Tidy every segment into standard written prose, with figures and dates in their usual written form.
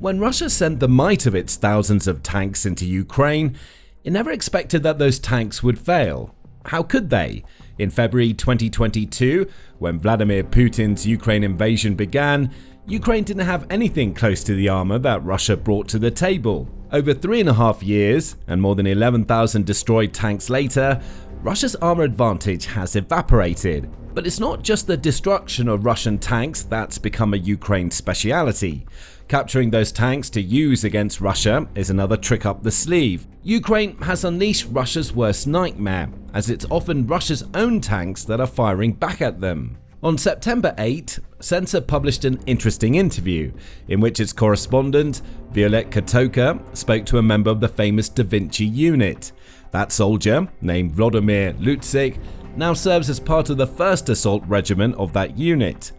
When Russia sent the might of its thousands of tanks into Ukraine, it never expected that those tanks would fail. How could they? In February 2022, when Vladimir Putin's Ukraine invasion began, Ukraine didn't have anything close to the armor that Russia brought to the table. Over 3.5 years, and more than 11,000 destroyed tanks later, Russia's armor advantage has evaporated. But it's not just the destruction of Russian tanks that's become a Ukraine speciality. Capturing those tanks to use against Russia is another trick up the sleeve. Ukraine has unleashed Russia's worst nightmare, as it's often Russia's own tanks that are firing back at them. On September 8, Sensor published an interesting interview in which its correspondent, Violet Katoka, spoke to a member of the famous Da Vinci unit. That soldier, named Vladimir Lutzik, now serves as part of the 1st Assault Regiment of that unit.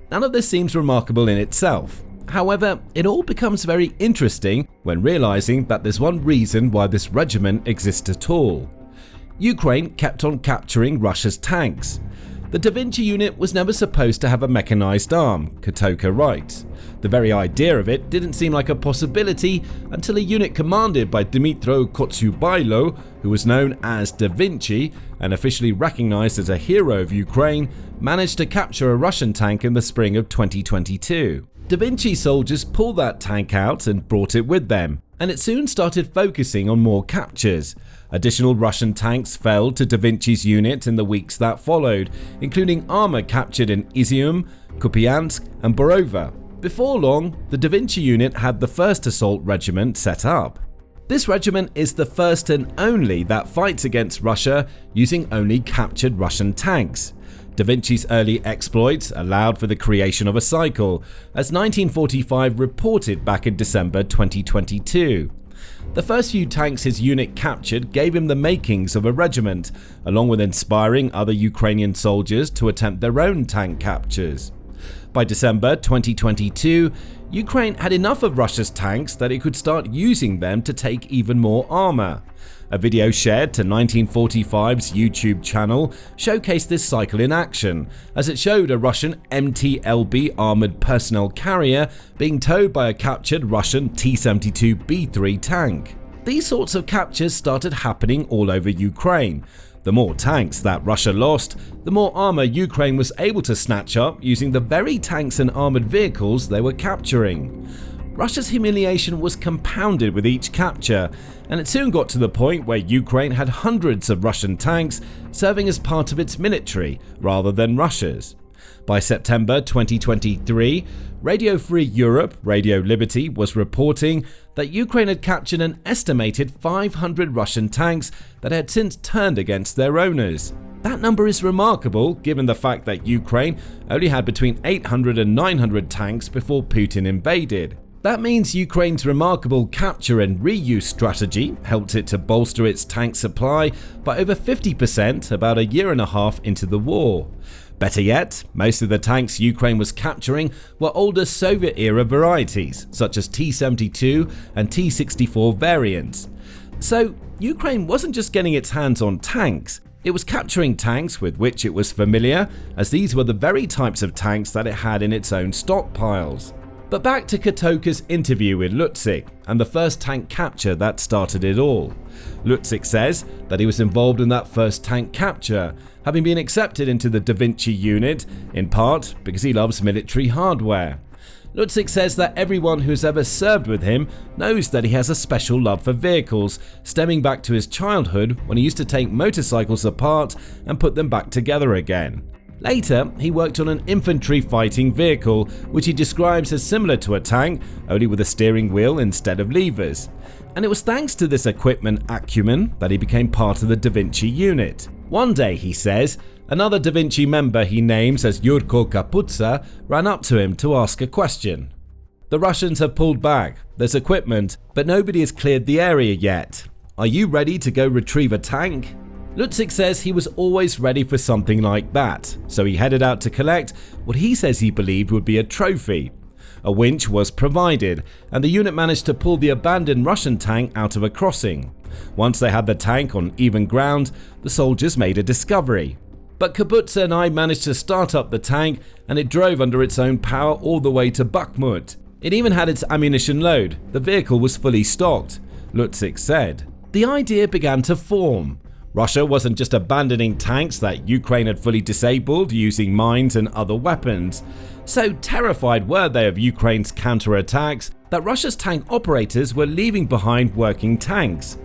None of this seems remarkable in itself. However, it all becomes very interesting when realizing that there's one reason why this regiment exists at all. Ukraine kept on capturing Russia's tanks. The Da Vinci unit was never supposed to have a mechanized arm, Katoka writes. The very idea of it didn't seem like a possibility until a unit commanded by Dmytro Kotsubailo, who was known as Da Vinci and officially recognized as a hero of Ukraine, managed to capture a Russian tank in the spring of 2022. Da Vinci soldiers pulled that tank out and brought it with them, and it soon started focusing on more captures. Additional Russian tanks fell to Da Vinci's unit in the weeks that followed, including armor captured in Izium, Kupiansk, and Borova. Before long, the Da Vinci unit had the 1st Assault Regiment set up. This regiment is the first and only that fights against Russia using only captured Russian tanks. Da Vinci's early exploits allowed for the creation of a cycle, as 1945 reported back in December 2022. The first few tanks his unit captured gave him the makings of a regiment, along with inspiring other Ukrainian soldiers to attempt their own tank captures. By December 2022, Ukraine had enough of Russia's tanks that it could start using them to take even more armor. A video shared to 1945's YouTube channel showcased this cycle in action, as it showed a Russian MT-LB armored personnel carrier being towed by a captured Russian T-72B3 tank. These sorts of captures started happening all over Ukraine. The more tanks that Russia lost, the more armor Ukraine was able to snatch up using the very tanks and armored vehicles they were capturing. Russia's humiliation was compounded with each capture, and it soon got to the point where Ukraine had hundreds of Russian tanks serving as part of its military rather than Russia's. By September 2023, Radio Free Europe, Radio Liberty, was reporting that Ukraine had captured an estimated 500 Russian tanks that had since turned against their owners. That number is remarkable given the fact that Ukraine only had between 800 and 900 tanks before Putin invaded. That means Ukraine's remarkable capture and reuse strategy helped it to bolster its tank supply by over 50% about a year and a half into the war. Better yet, most of the tanks Ukraine was capturing were older Soviet-era varieties, such as T-72 and T-64 variants. So, Ukraine wasn't just getting its hands on tanks, it was capturing tanks with which it was familiar, as these were the very types of tanks that it had in its own stockpiles. But back to Katoka's interview with Lutzik and the first tank capture that started it all. Lutzik says that he was involved in that first tank capture, having been accepted into the Da Vinci unit, in part because he loves military hardware. Lutzik says that everyone who's ever served with him knows that he has a special love for vehicles, stemming back to his childhood when he used to take motorcycles apart and put them back together again. Later, he worked on an infantry fighting vehicle, which he describes as similar to a tank, only with a steering wheel instead of levers. And it was thanks to this equipment acumen that he became part of the Da Vinci unit. One day, he says, another Da Vinci member he names as Yurko Kaputsa ran up to him to ask a question. "The Russians have pulled back, there's equipment, but nobody has cleared the area yet. Are you ready to go retrieve a tank?" Lutzik says he was always ready for something like that, so he headed out to collect what he says he believed would be a trophy. A winch was provided, and the unit managed to pull the abandoned Russian tank out of a crossing. Once they had the tank on even ground, the soldiers made a discovery. But Kaputsa and I managed to start up the tank, and it drove under its own power all the way to Bakhmut. It even had its ammunition load. The vehicle was fully stocked, Lutzik said. The idea began to form. Russia wasn't just abandoning tanks that Ukraine had fully disabled using mines and other weapons. So terrified were they of Ukraine's counterattacks that Russia's tank operators were leaving behind working tanks.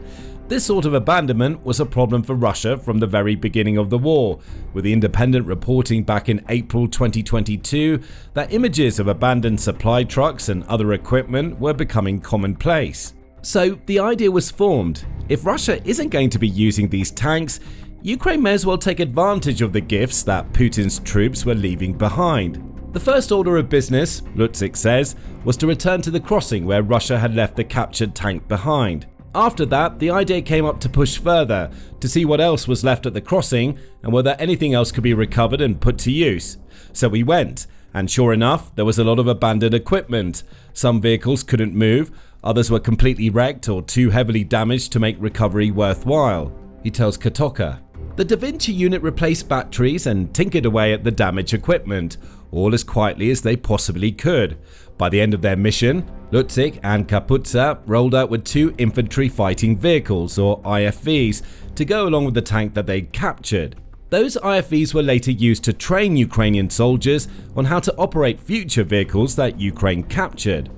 This sort of abandonment was a problem for Russia from the very beginning of the war, with the Independent reporting back in April 2022 that images of abandoned supply trucks and other equipment were becoming commonplace. So the idea was formed: if Russia isn't going to be using these tanks, Ukraine may as well take advantage of the gifts that Putin's troops were leaving behind. The first order of business, Lutzik says, was to return to the crossing where Russia had left the captured tank behind. After that, the idea came up to push further, to see what else was left at the crossing and whether anything else could be recovered and put to use. So we went, and sure enough, there was a lot of abandoned equipment. Some vehicles couldn't move, others were completely wrecked or too heavily damaged to make recovery worthwhile, he tells Katoka. The Da Vinci unit replaced batteries and tinkered away at the damaged equipment, all as quietly as they possibly could. By the end of their mission, Lutzik and Kaputsa rolled out with 2 infantry fighting vehicles, or IFVs, to go along with the tank that they'd captured. Those IFVs were later used to train Ukrainian soldiers on how to operate future vehicles that Ukraine captured.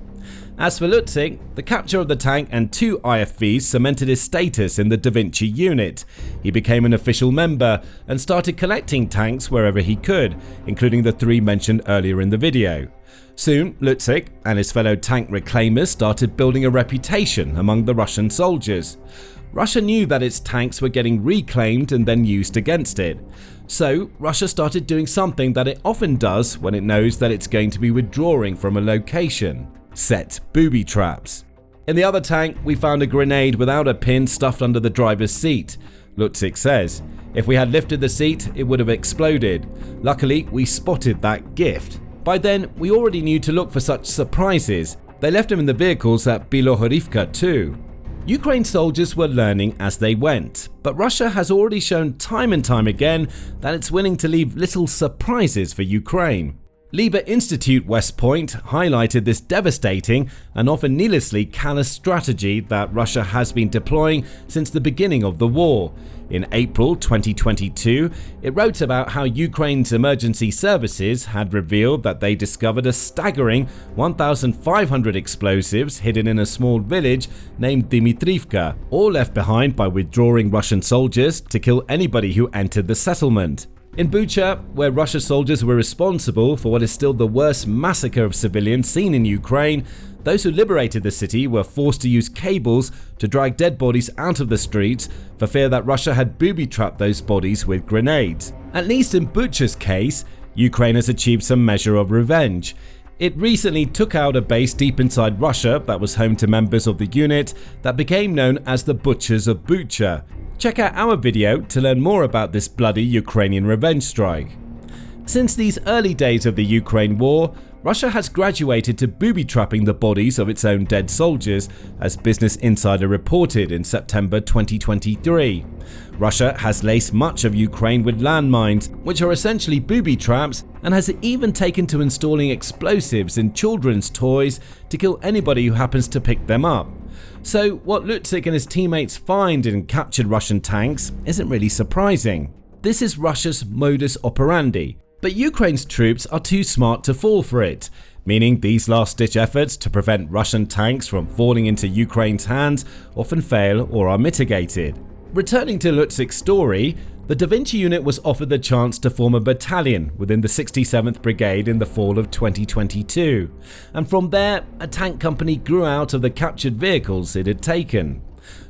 As for Lutzik, the capture of the tank and 2 IFVs cemented his status in the Da Vinci unit. He became an official member and started collecting tanks wherever he could, including the 3 mentioned earlier in the video. Soon, Lutzik and his fellow tank reclaimers started building a reputation among the Russian soldiers. Russia knew that its tanks were getting reclaimed and then used against it. So, Russia started doing something that it often does when it knows that it's going to be withdrawing from a location: set booby traps. In the other tank, we found a grenade without a pin stuffed under the driver's seat, Lutzik says. If we had lifted the seat, it would have exploded. Luckily, we spotted that gift. By then, we already knew to look for such surprises. They left them in the vehicles at Bilohorivka too. Ukraine soldiers were learning as they went, but Russia has already shown time and time again that it's willing to leave little surprises for Ukraine. Liber Institute West Point highlighted this devastating and often needlessly callous strategy that Russia has been deploying since the beginning of the war. In April 2022, it wrote about how Ukraine's emergency services had revealed that they discovered a staggering 1,500 explosives hidden in a small village named Dmitrivka, all left behind by withdrawing Russian soldiers to kill anybody who entered the settlement. In Bucha, where Russian soldiers were responsible for what is still the worst massacre of civilians seen in Ukraine, those who liberated the city were forced to use cables to drag dead bodies out of the streets for fear that Russia had booby-trapped those bodies with grenades. At least in Bucha's case, Ukraine has achieved some measure of revenge. It recently took out a base deep inside Russia that was home to members of the unit that became known as the Butchers of Bucha. Check out our video to learn more about this bloody Ukrainian revenge strike. Since these early days of the Ukraine war, Russia has graduated to booby-trapping the bodies of its own dead soldiers, as Business Insider reported in September 2023. Russia has laced much of Ukraine with landmines, which are essentially booby traps, and has even taken to installing explosives in children's toys to kill anybody who happens to pick them up. So what Lutzik and his teammates find in captured Russian tanks isn't really surprising. This is Russia's modus operandi, but Ukraine's troops are too smart to fall for it, meaning these last-ditch efforts to prevent Russian tanks from falling into Ukraine's hands often fail or are mitigated. Returning to Lutzik's story, the Da Vinci unit was offered the chance to form a battalion within the 67th Brigade in the fall of 2022, and from there, a tank company grew out of the captured vehicles it had taken.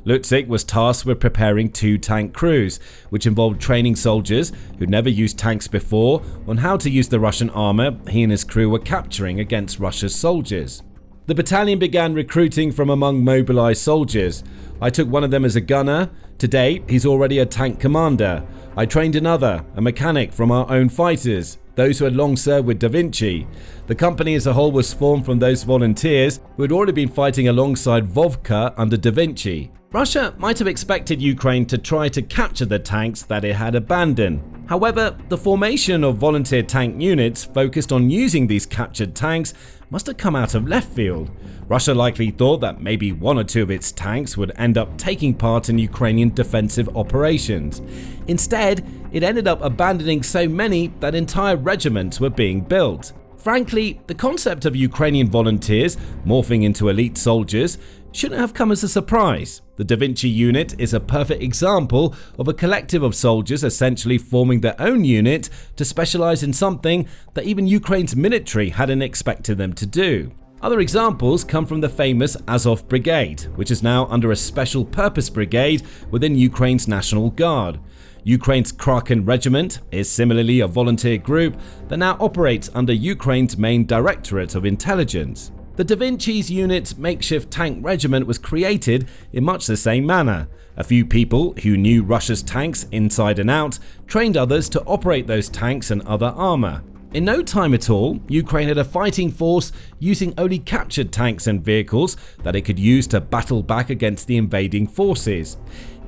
Lutzik was tasked with preparing 2 tank crews, which involved training soldiers who'd never used tanks before on how to use the Russian armor he and his crew were capturing against Russia's soldiers. The battalion began recruiting from among mobilized soldiers. I took one of them as a gunner. Today, he's already a tank commander. I trained another, a mechanic from our own fighters, those who had long served with Da Vinci. The company as a whole was formed from those volunteers who had already been fighting alongside Vovka under Da Vinci. Russia might have expected Ukraine to try to capture the tanks that it had abandoned. However, the formation of volunteer tank units focused on using these captured tanks must have come out of left field. Russia likely thought that maybe one or two of its tanks would end up taking part in Ukrainian defensive operations. Instead, it ended up abandoning so many that entire regiments were being built. Frankly, the concept of Ukrainian volunteers morphing into elite soldiers shouldn't have come as a surprise. The Vinci unit is a perfect example of a collective of soldiers essentially forming their own unit to specialize in something that even Ukraine's military hadn't expected them to do. Other examples come from the famous Azov Brigade, which is now under a special purpose brigade within Ukraine's National Guard. Ukraine's Kraken Regiment is similarly a volunteer group that now operates under Ukraine's main Directorate of Intelligence. The Da Vinci's unit's makeshift tank regiment was created in much the same manner. A few people who knew Russia's tanks inside and out trained others to operate those tanks and other armor. In no time at all, Ukraine had a fighting force using only captured tanks and vehicles that it could use to battle back against the invading forces.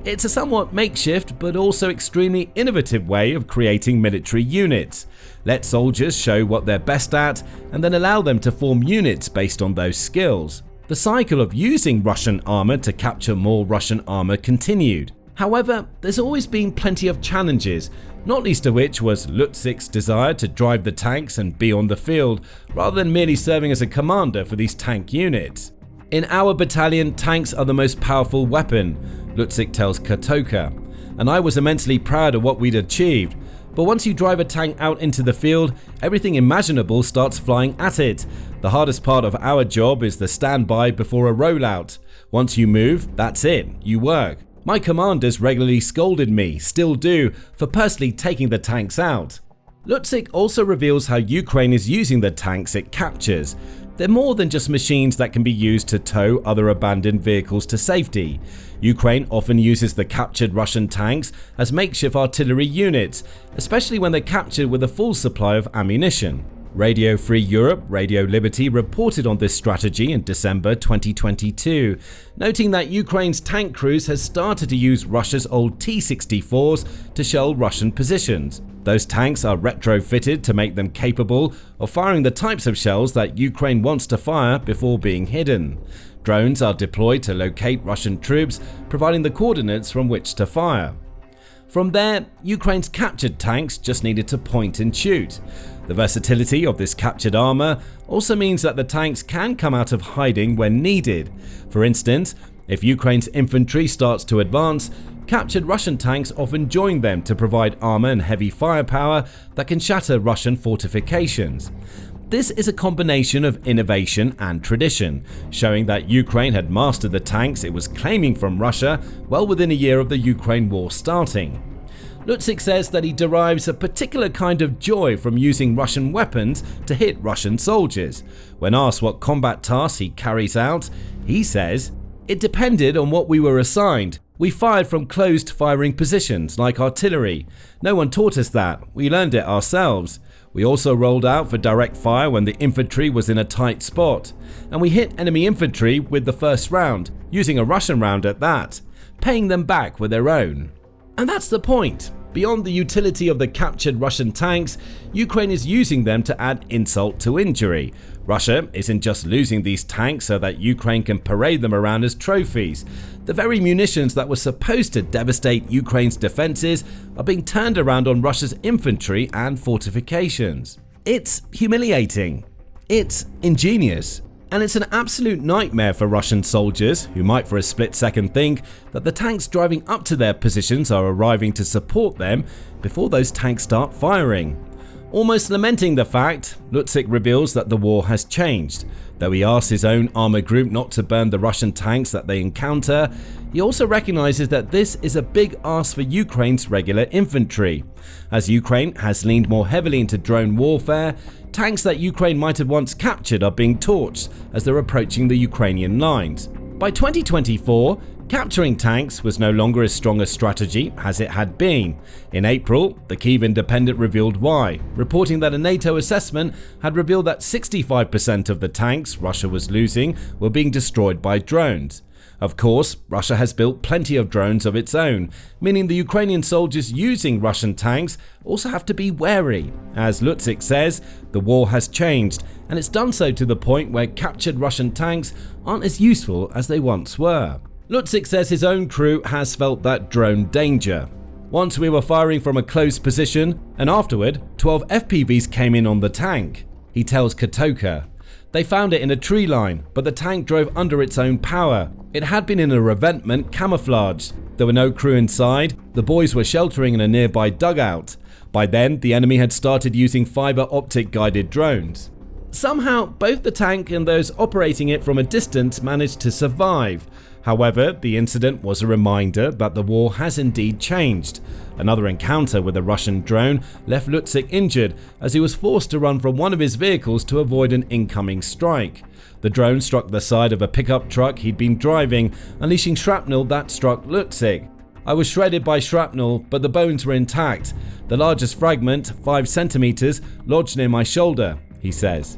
It's a somewhat makeshift but also extremely innovative way of creating military units. Let soldiers show what they're best at and then allow them to form units based on those skills. The cycle of using Russian armor to capture more Russian armor continued. However, there's always been plenty of challenges, not least of which was Lutsik's desire to drive the tanks and be on the field, rather than merely serving as a commander for these tank units. In our battalion, tanks are the most powerful weapon, Lutsik tells Katoka, and I was immensely proud of what we'd achieved. But once you drive a tank out into the field, everything imaginable starts flying at it. The hardest part of our job is the standby before a rollout. Once you move, that's it, you work. My commanders regularly scolded me, still do, for personally taking the tanks out. Lutsik also reveals how Ukraine is using the tanks it captures. They're more than just machines that can be used to tow other abandoned vehicles to safety. Ukraine often uses the captured Russian tanks as makeshift artillery units, especially when they're captured with a full supply of ammunition. Radio Free Europe, Radio Liberty reported on this strategy in December 2022, noting that Ukraine's tank crews has started to use Russia's old T-64s to shell Russian positions. Those tanks are retrofitted to make them capable of firing the types of shells that Ukraine wants to fire before being hidden. Drones are deployed to locate Russian troops, providing the coordinates from which to fire. From there, Ukraine's captured tanks just needed to point and shoot. The versatility of this captured armor also means that the tanks can come out of hiding when needed. For instance, if Ukraine's infantry starts to advance, captured Russian tanks often join them to provide armor and heavy firepower that can shatter Russian fortifications. This is a combination of innovation and tradition, showing that Ukraine had mastered the tanks it was claiming from Russia well within a year of the Ukraine war starting. Lutsik says that he derives a particular kind of joy from using Russian weapons to hit Russian soldiers. When asked what combat tasks he carries out, he says, "It depended on what we were assigned. We fired from closed firing positions like artillery. No one taught us that, we learned it ourselves. We also rolled out for direct fire when the infantry was in a tight spot. And we hit enemy infantry with the first round, using a Russian round at that, paying them back with their own." And that's the point. Beyond the utility of the captured Russian tanks, Ukraine is using them to add insult to injury. Russia isn't just losing these tanks so that Ukraine can parade them around as trophies. The very munitions that were supposed to devastate Ukraine's defenses are being turned around on Russia's infantry and fortifications. It's humiliating. It's ingenious. And it's an absolute nightmare for Russian soldiers, who might for a split second think that the tanks driving up to their positions are arriving to support them before those tanks start firing. Almost lamenting the fact, Lutsik reveals that the war has changed. Though he asks his own armor group not to burn the Russian tanks that they encounter, he also recognizes that this is a big ask for Ukraine's regular infantry. As Ukraine has leaned more heavily into drone warfare, tanks that Ukraine might have once captured are being torched as they're approaching the Ukrainian lines. By 2024, capturing tanks was no longer as strong a strategy as it had been. In April, the Kyiv Independent revealed why, reporting that a NATO assessment had revealed that 65% of the tanks Russia was losing were being destroyed by drones. Of course, Russia has built plenty of drones of its own, meaning the Ukrainian soldiers using Russian tanks also have to be wary. As Lutzik says, the war has changed, and it's done so to the point where captured Russian tanks aren't as useful as they once were. Lutzik says his own crew has felt that drone danger. Once we were firing from a close position, and afterward, 12 FPVs came in on the tank. He tells Kotoka. They found it in a tree line, but the tank drove under its own power. It had been in a revetment camouflaged. There were no crew inside. The boys were sheltering in a nearby dugout. By then, the enemy had started using fiber optic guided drones. Somehow, both the tank and those operating it from a distance managed to survive. However, the incident was a reminder that the war has indeed changed. Another encounter with a Russian drone left Lutzik injured as he was forced to run from one of his vehicles to avoid an incoming strike. The drone struck the side of a pickup truck he'd been driving, unleashing shrapnel that struck Lutzik. I was shredded by shrapnel, but the bones were intact. The largest fragment, 5 centimeters, lodged near my shoulder, he says.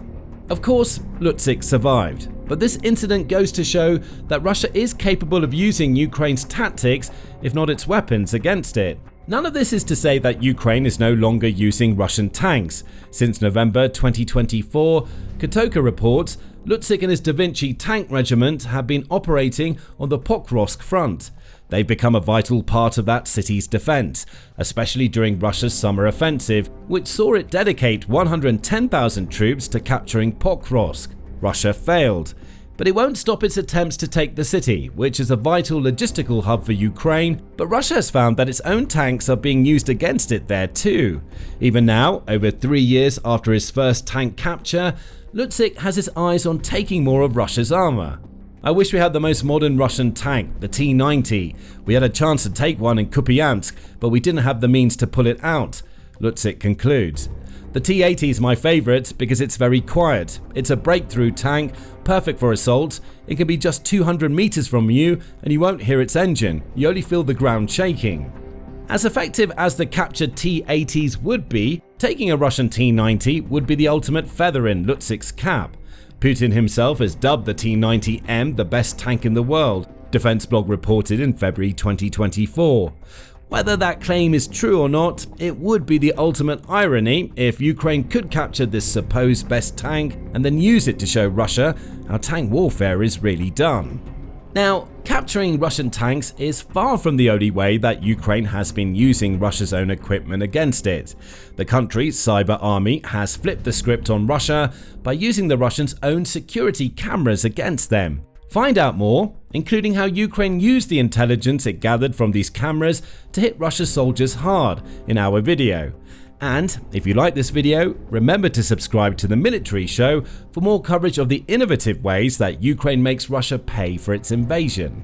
Of course, Lutzik survived, but this incident goes to show that Russia is capable of using Ukraine's tactics, if not its weapons, against it. None of this is to say that Ukraine is no longer using Russian tanks. Since November 2024, Kotoka reports Lutzik and his Vinci tank regiment have been operating on the Pokrovsk front. They've become a vital part of that city's defense, especially during Russia's summer offensive, which saw it dedicate 110,000 troops to capturing Pokrovsk. Russia failed. But it won't stop its attempts to take the city, which is a vital logistical hub for Ukraine, but Russia has found that its own tanks are being used against it there too. Even now, over 3 years after his first tank capture, Lutzik has his eyes on taking more of Russia's armor. I wish we had the most modern Russian tank, the T-90. We had a chance to take one in Kupiansk, but we didn't have the means to pull it out, Lutzik concludes. The T-80 is my favorite because it's very quiet. It's a breakthrough tank, perfect for assault. It can be just 200 meters from you and you won't hear its engine. You only feel the ground shaking. As effective as the captured T-80s would be, taking a Russian T-90 would be the ultimate feather in Lutzik's cap. Putin himself has dubbed the T-90M the best tank in the world, Defense Blog reported in February 2024. Whether that claim is true or not, it would be the ultimate irony if Ukraine could capture this supposed best tank and then use it to show Russia how tank warfare is really done. Now, capturing Russian tanks is far from the only way that Ukraine has been using Russia's own equipment against it. The country's cyber army has flipped the script on Russia by using the Russians' own security cameras against them. Find out more, including how Ukraine used the intelligence it gathered from these cameras to hit Russia's soldiers hard, in our video. And if you like this video, remember to subscribe to the Military Show for more coverage of the innovative ways that Ukraine makes Russia pay for its invasion.